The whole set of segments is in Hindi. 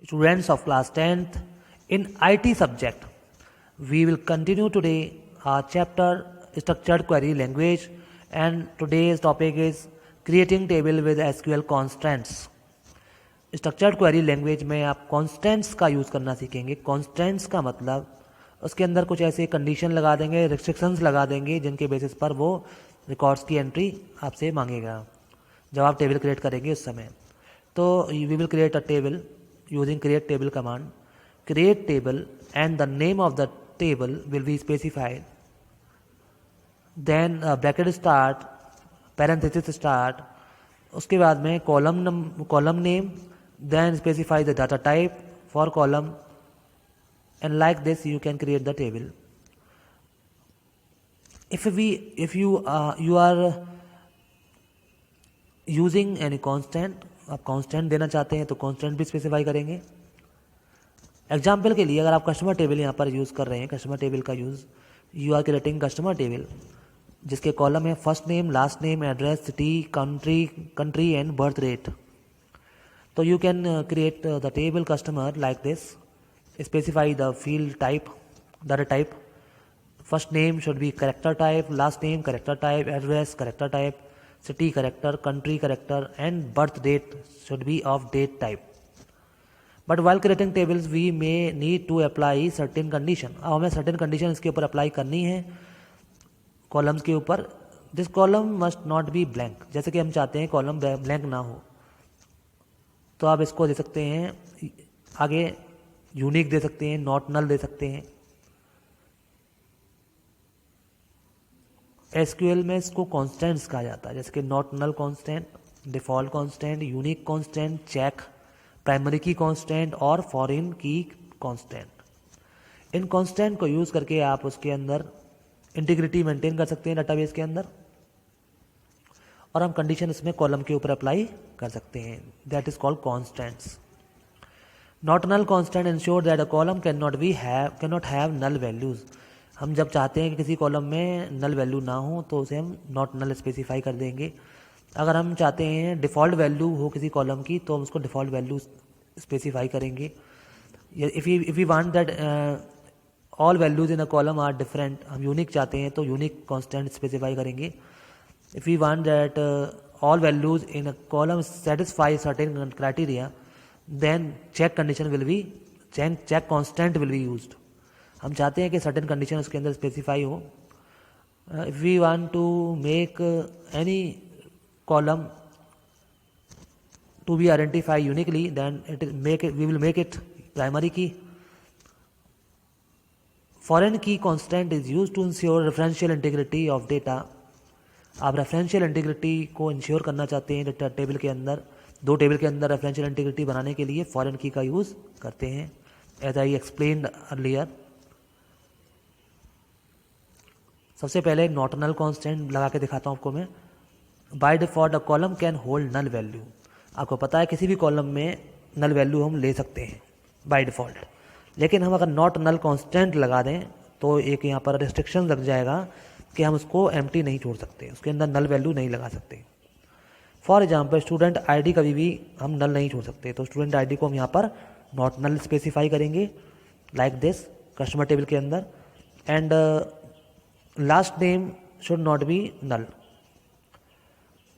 Students of class 10th in IT subject, we will continue today our chapter structured query language, and today's topic is creating table with SQL constants. Structured query language में आप कॉन्स्टेंट्स का यूज़ करना सीखेंगे। कॉन्स्टेंट्स का मतलब उसके अंदर कुछ ऐसे कंडीशन लगा देंगे, रिस्ट्रिक्शंस लगा देंगे जिनके बेसिस पर वो रिकॉर्ड्स की एंट्री आपसे मांगेगा जब आप टेबल क्रिएट करेंगे उस समय। तो we will create a table using create table command. Create table and the name of the table will be specified, then bracket start, parenthesis start, उसके बाद में column name, then specify the data type for column, and like this you can create the table. If you are using any constant, आप constant देना चाहते हैं तो constant भी specify करेंगे। एग्जाम्पल के लिए अगर आप कस्टमर टेबल यहाँ पर यूज़ कर रहे हैं, कस्टमर टेबल का use, you are creating customer table जिसके कॉलम है first name, last name, address, city, country and birth rate. So you can create the table customer like this. Specify the field type, data type. First name should be character type, last name character type, address character type, city character, country character, and birth date should be of date type. But while creating tables we may need to apply certain condition. अब हमें certain condition इसके ऊपर apply करनी है columns के ऊपर। This column must not be blank. जैसे कि हम चाहते हैं column blank ना हो, तो आप इसको दे सकते हैं आगे यूनिक दे सकते हैं, नॉट नल दे सकते हैं। एसक्यूएल में इसको कॉन्स्टेंट्स कहा जाता है, जैसे कि not null constant, default constant, unique constant, check, primary key constant और फॉरेन की कॉन्स्टेंट। इन कॉन्स्टेंट को यूज़ करके आप उसके अंदर इंटीग्रिटी मेंटेन कर सकते हैं डाटाबेस के अंदर, और हम कंडीशन इसमें कॉलम के ऊपर अप्लाई कर सकते हैं। That is called constants. Not null constant ensure that a column can not have null values. हम जब चाहते हैं कि किसी कॉलम में नल वैल्यू ना हो तो उसे हम नॉट नल स्पेसिफाई कर देंगे। अगर हम चाहते हैं डिफ़ॉल्ट वैल्यू हो किसी कॉलम की तो हम उसको डिफ़ॉल्ट वैल्यू स्पेसिफाई करेंगे। If you want that all values in a column are different, हम यूनिक चाहते हैं तो यूनिक कॉन्स्टेंट स्पेसिफाई करेंगे। If we want that all values in a column satisfy certain criteria, then check constant will be used. हम चाहते हैं कि certain condition उसके अंदर specify हो। If we want to make any column to be identified uniquely, then we will make it primary key. Foreign key constant is used to ensure referential integrity of data. आप रेफरेंशियल इंटीग्रिटी को इंश्योर करना चाहते हैं टेबल के अंदर, दो टेबल के अंदर रेफरेंशियल इंटीग्रिटी बनाने के लिए फॉरेन की का यूज़ करते हैं, एज आई एक्सप्लेन्ड अर्लियर। सबसे पहले नॉट नल कॉन्स्टेंट लगा के दिखाता हूँ आपको मैं। By default a column can hold null value. आपको पता है किसी भी कॉलम में नल वैल्यू हम ले सकते हैं बाय डिफ़ॉल्ट, लेकिन हम अगर नॉट नल कॉन्स्टेंट लगा दें तो एक यहाँ पर रिस्ट्रिक्शन लग जाएगा कि हम उसको एम्प्टी नहीं छोड़ सकते, उसके अंदर नल वैल्यू नहीं लगा सकते। फॉर एग्जांपल स्टूडेंट आईडी कभी भी हम नल नहीं छोड़ सकते, तो स्टूडेंट आईडी को हम यहाँ पर नॉट नल स्पेसिफाई करेंगे लाइक दिस कस्टमर टेबल के अंदर। And last name should not be null.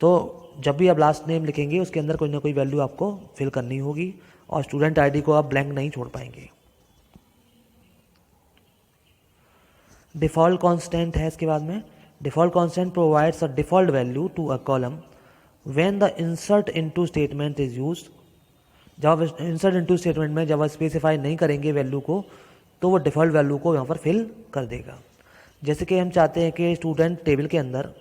तो जब भी आप लास्ट नेम लिखेंगे उसके अंदर कोई ना कोई वैल्यू आपको फिल करनी होगी, और स्टूडेंट आईडी को आप ब्लैंक नहीं छोड़ पाएंगे। डिफ़ॉल्ट कांस्टेंट है इसके बाद में। Default constant provides a default value to a column when the insert into statement is used. जब आप इंसर्ट इनटू स्टेटमेंट में जब आप स्पेसिफाई नहीं करेंगे वैल्यू को तो वो डिफ़ॉल्ट वैल्यू को यहाँ पर फिल कर देगा। जैसे कि हम चाहते हैं कि स्टूडेंट टेबल के अंदर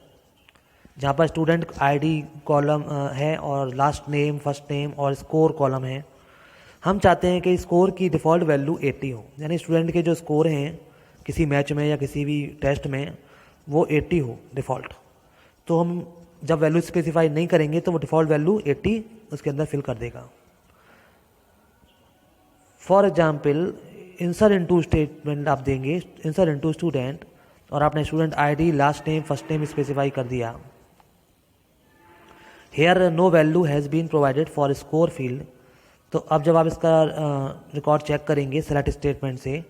जहाँ पर स्टूडेंट आईडी कॉलम है और लास्ट नेम, फर्स्ट नेम और स्कोर कॉलम है, हम चाहते हैं कि स्कोर की डिफ़ॉल्ट वैल्यू 80 हो, यानी स्टूडेंट के जो स्कोर हैं किसी मैच में या किसी भी टेस्ट में वो 80 हो डिफ़ॉल्ट। तो हम जब वैल्यू स्पेसिफाई नहीं करेंगे तो वो डिफ़ॉल्ट वैल्यू 80 उसके अंदर फिल कर देगा। For example insert into statement आप देंगे, इंसर्ट इनटू स्टूडेंट, और आपने student ID, last name, first name specify कर दिया। Here no value has been provided for score field, तो अब जब आप इसका रिकॉर्ड चेक करेंगे सेलेक्ट स्टेटमेंट से,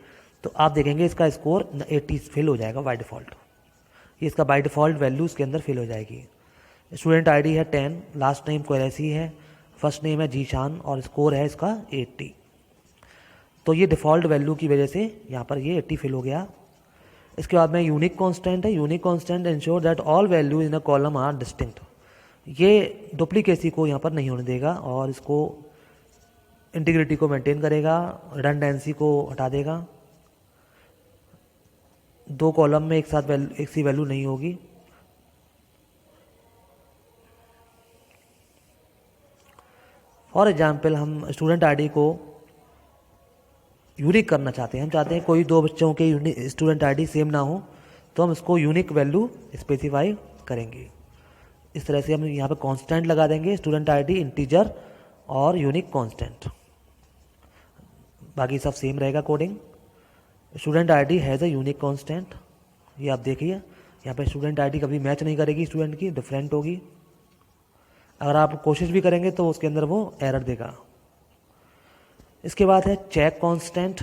तो आप देखेंगे इसका स्कोर 80 फिल हो जाएगा बाय डिफ़ॉल्ट। ये इसका बाय डिफ़ॉल्ट वैल्यू उसके अंदर फिल हो जाएगी। स्टूडेंट आईडी है 10, लास्ट नेम क्वेरेसी है, फर्स्ट नेम है जीशान और स्कोर है इसका 80। तो ये डिफ़ॉल्ट वैल्यू की वजह से यहाँ पर ये 80 फिल हो गया। इसके बाद में यूनिक कांस्टेंट है। Unique constant ensure that all value in a column are distinct. ये डुप्लीकेसी को यहाँ पर नहीं होने देगा और इसको इंटीग्रिटी को मेंटेन करेगा, रिडंडेंसी को हटा देगा। दो कॉलम में एक साथ एक सी वैल्यू नहीं होगी। फॉर एग्जाम्पल हम स्टूडेंट आईडी को यूनिक करना चाहते हैं, हम चाहते हैं कोई दो बच्चों के स्टूडेंट आईडी सेम ना हो, तो हम इसको यूनिक वैल्यू स्पेसिफाई करेंगे। इस तरह से हम यहाँ पे कांस्टेंट लगा देंगे, स्टूडेंट आईडी इंटीजर और यूनिक कांस्टेंट, बाकी सब सेम रहेगा coding. Student ID has a unique constant, ये आप देखिए यहाँ पे स्टूडेंट आईडी कभी मैच नहीं करेगी स्टूडेंट की, डिफरेंट होगी। अगर आप कोशिश भी करेंगे तो उसके अंदर वो एरर देगा। इसके बाद है check constant.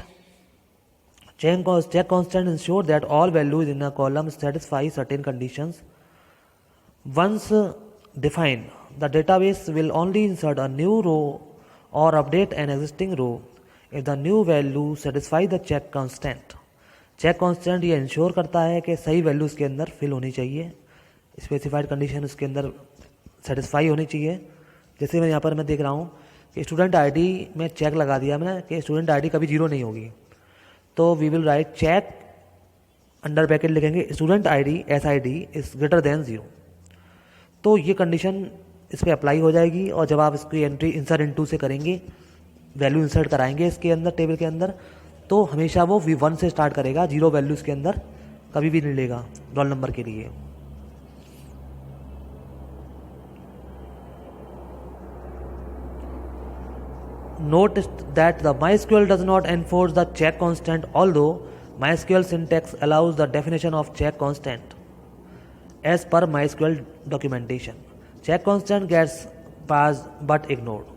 Check constant ensure that all values in a column satisfy certain conditions. Once defined, the database will only insert a new row or update an existing row if the new value satisfy the check constant. Check constant ये इंश्योर करता है कि सही वैल्यू उसके अंदर फिल होनी चाहिए, स्पेसिफाइड कंडीशन उसके अंदर सेटिस्फाई होनी चाहिए। जैसे मैं यहाँ पर मैं देख रहा हूँ कि स्टूडेंट आईडी में चेक लगा दिया मैंने कि स्टूडेंट आईडी कभी जीरो नहीं होगी, तो we will write check under bracket लिखेंगे student ID SID is greater than 0। तो ये कंडीशन इस पर अप्लाई हो जाएगी और जब आप इसकी एंट्री इंसर्ट इनटू से करेंगे, वैल्यू इंसर्ट कराएंगे इसके अंदर टेबल के अंदर, तो हमेशा वो V1 से स्टार्ट करेगा, जीरो वैल्यूज़ के अंदर कभी भी नहीं लेगा रोल नंबर के लिए। Note that the MySQL does not enforce the check constant, although MySQL syntax allows the definition of check constant. As per MySQL documentation, check constant gets passed but ignored.